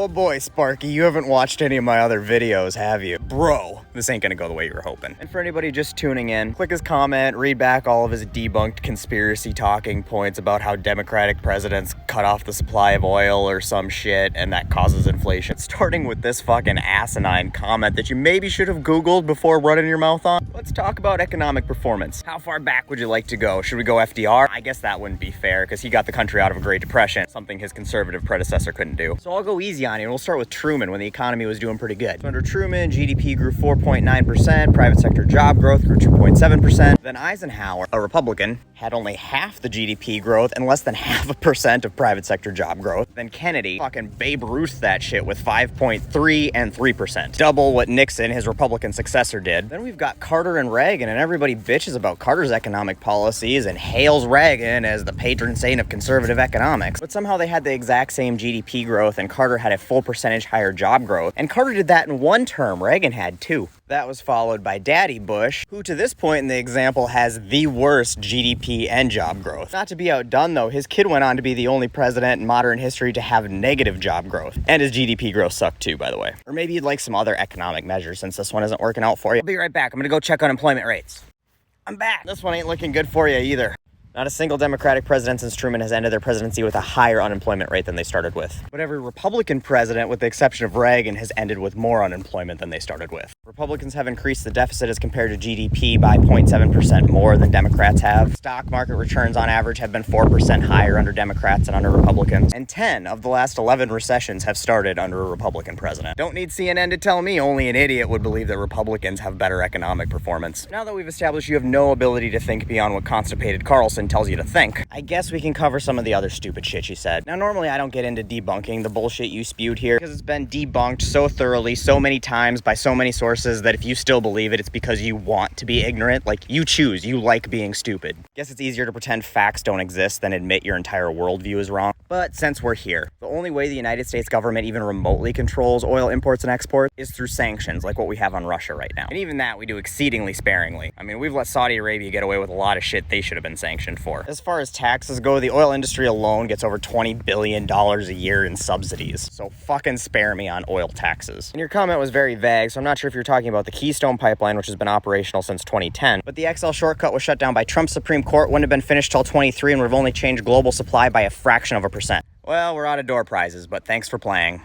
Oh boy, Sparky, you haven't watched any of my other videos, have you? Bro, this ain't gonna go the way you were hoping. And for anybody just tuning in, click his comment, read back all of his debunked conspiracy talking points about how Democratic presidents cut off the supply of oil or some shit, and that causes inflation. Starting with this fucking asinine comment that you maybe should have Googled before running your mouth on. Let's talk about economic performance. How far back would you like to go? Should we go FDR? I guess that wouldn't be fair, because he got the country out of a Great Depression, something his conservative predecessor couldn't do. So I'll go easy on you, and we'll start with Truman when the economy was doing pretty good. So under Truman, GDP grew 4.9%, private sector job growth grew 2.7%. Then Eisenhower, a Republican, had only half the GDP growth and less than 0.5% of private sector job growth. Then Kennedy, fucking Babe Ruth that shit with 5.3 and 3%. Double what Nixon, his Republican successor, did. Then we've got Carter and Reagan, and everybody bitches about Carter's economic policies and hails Reagan as the patron saint of conservative economics. But somehow they had the exact same GDP growth, and Carter had a full percentage higher job growth. And Carter did that in one term. Reagan had two. That was followed by Daddy Bush, who to this point in the example has the worst GDP and job growth. Not to be outdone though, his kid went on to be the only president in modern history to have negative job growth. And his GDP growth sucked too, by the way. Or maybe you'd like some other economic measures since this one isn't working out for you. I'll be right back. I'm gonna go check unemployment rates. I'm back. This one ain't looking good for you either. Not a single Democratic president since Truman has ended their presidency with a higher unemployment rate than they started with. But every Republican president, with the exception of Reagan, has ended with more unemployment than they started with. Republicans have increased the deficit as compared to GDP by 0.7% more than Democrats have. Stock market returns on average have been 4% higher under Democrats than under Republicans. And 10 of the last 11 recessions have started under a Republican president. Don't need CNN to tell me only an idiot would believe that Republicans have better economic performance. Now that we've established you have no ability to think beyond what constipated Carlson tells you to think, I guess we can cover some of the other stupid shit you said. Now, normally I don't get into debunking the bullshit you spewed here because it's been debunked so thoroughly, so many times by so many sources that if you still believe it, it's because you want to be ignorant. Like, you choose. You like being stupid. Guess it's easier to pretend facts don't exist than admit your entire worldview is wrong. But since we're here, the only way the United States government even remotely controls oil imports and exports is through sanctions like what we have on Russia right now. And even that we do exceedingly sparingly. I mean, we've let Saudi Arabia get away with a lot of shit they should have been sanctioned for. As far as taxes go, the oil industry alone gets over $20 billion a year in subsidies. So fucking spare me on oil taxes. And your comment was very vague, so I'm not sure if you're talking about the Keystone Pipeline, which has been operational since 2010. But the XL shortcut was shut down by Trump's Supreme Court, wouldn't have been finished till 23, and would have only changed global supply by a fraction of a percent. Well, we're out of door prizes, but thanks for playing.